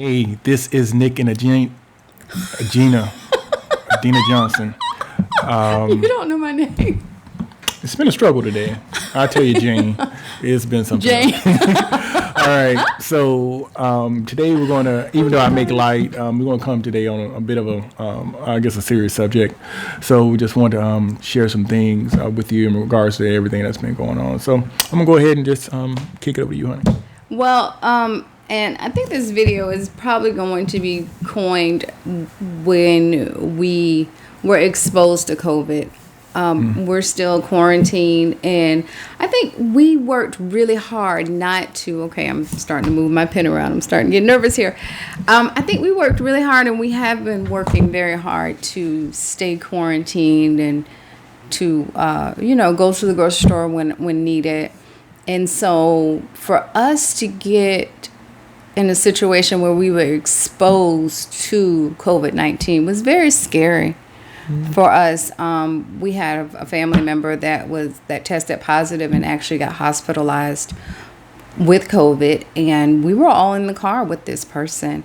Hey, this is Nik and Adinah Johnson. You don't know my name. It's been a struggle today. I'll tell you, Jane. It's been something. Jane. All right. So today we're going to, even though I make light, we're going to come today on a bit of a serious subject. So we just want to share some things with you in regards to everything that's been going on. So I'm going to go ahead and just kick it over to you, honey. Well, and I think this video is probably going to be coined when we were exposed to COVID. We're still quarantined, and I think we worked really hard not to, okay, I'm starting to move my pen around. I'm starting to get nervous here. I think we worked really hard, and we have been working very hard to stay quarantined and to, go to the grocery store when needed. And so for us to get in a situation where we were exposed to COVID-19 was very scary. For us. We had a family member that tested positive and actually got hospitalized with COVID, and we were all in the car with this person.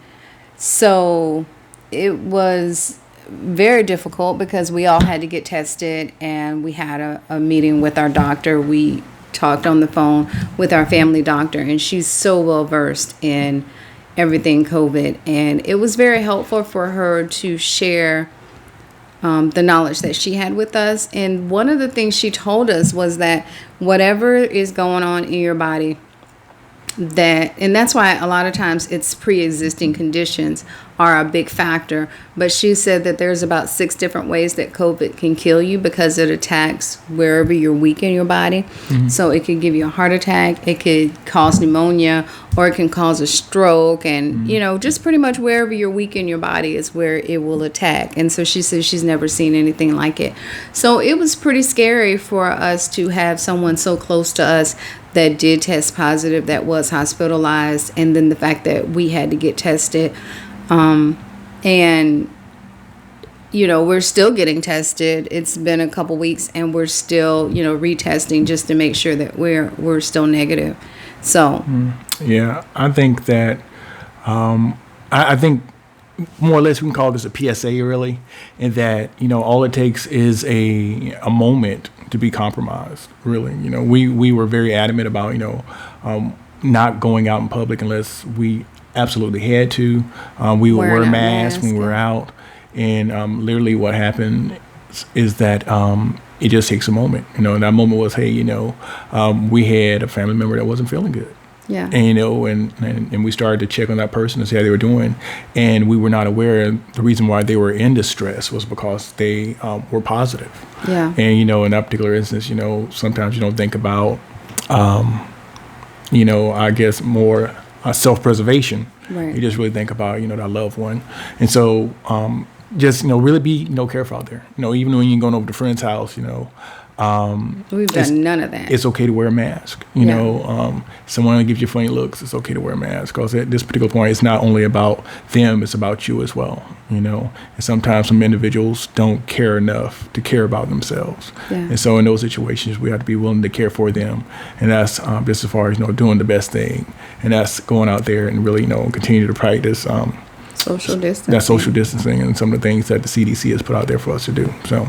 So it was very difficult because we all had to get tested, and we had a meeting with our doctor. We talked on the phone with our family doctor, and she's so well versed in everything COVID, and it was very helpful for her to share the knowledge that she had with us. And one of the things she told us was that whatever is going on in your body, and that's why a lot of times it's pre-existing conditions are a big factor. But she said that there's about 6 different ways that COVID can kill you because it attacks wherever you're weak in your body. Mm-hmm. So it could give you a heart attack, it could cause pneumonia, or it can cause a stroke. And, just pretty much wherever you're weak in your body is where it will attack. And so she says she's never seen anything like it. So it was pretty scary for us to have someone so close to us that did test positive, that was hospitalized, and then the fact that we had to get tested. And we're still getting tested. It's been a couple weeks, and we're still, retesting just to make sure that we're still negative. So, yeah, I think that, I think more or less we can call this a PSA, really, and that, all it takes is a moment to be compromised, really. We were very adamant about, not going out in public unless we absolutely had to. We would wear masks when we were out. And literally what happened is that it just takes a moment. And that moment was, hey, we had a family member that wasn't feeling good. Yeah. And, and we started to check on that person and see how they were doing. And we were not aware the reason why they were in distress was because they were positive. Yeah. And, in that particular instance, sometimes you don't think about, I guess more self-preservation. Right. You just really think about, that loved one. And so just, really be, careful out there. Even when you're going over to a friend's house, we've done none of that. It's okay to wear a mask. Someone gives you funny looks, it's okay to wear a mask, because at this particular point, it's not only about them, it's about you as well. And sometimes some individuals don't care enough to care about themselves. Yeah. And so in those situations, we have to be willing to care for them. And that's just as far as, doing the best thing. And that's going out there and really, continue to practice social distancing. That social distancing and some of the things that the CDC has put out there for us to do. So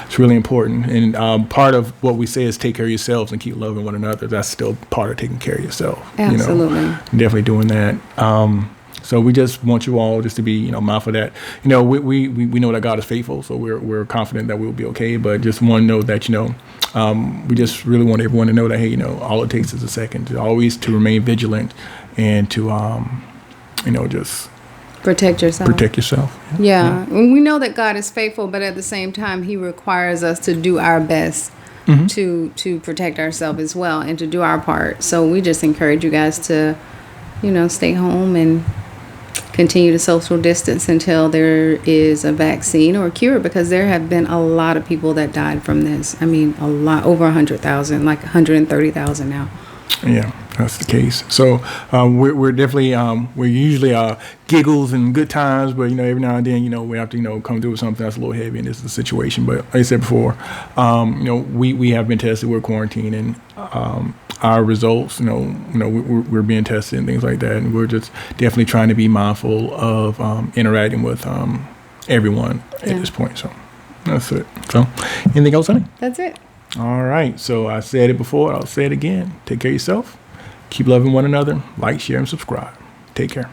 it's really important. And part of what we say is take care of yourselves and keep loving one another. That's still part of taking care of yourself. Absolutely. Definitely doing that. So we just want you all just to be, mindful of that. We know that God is faithful, so we're confident that we'll be okay. But just want to know that, we just really want everyone to know that, hey, all it takes is a second. Always to remain vigilant and to, just protect yourself. Protect yourself. Yeah. And we know that God is faithful, but at the same time, He requires us to do our best to protect ourselves as well and to do our part. So we just encourage you guys to, stay home and continue to social distance until there is a vaccine or a cure, because there have been a lot of people that died from this. I mean, a lot, over 100,000, like 130,000 now. Yeah, that's the case. So we're definitely we're usually giggles and good times, but every now and then we have to come through with something that's a little heavy, and this is the situation. But like I said before, we have been tested. We're quarantined, and our results. We're being tested and things like that, and we're just definitely trying to be mindful of interacting with everyone at this point. So that's it. So, anything else, honey? That's it. All right. So I said it before. I'll say it again. Take care of yourself. Keep loving one another. Like, share, and subscribe. Take care.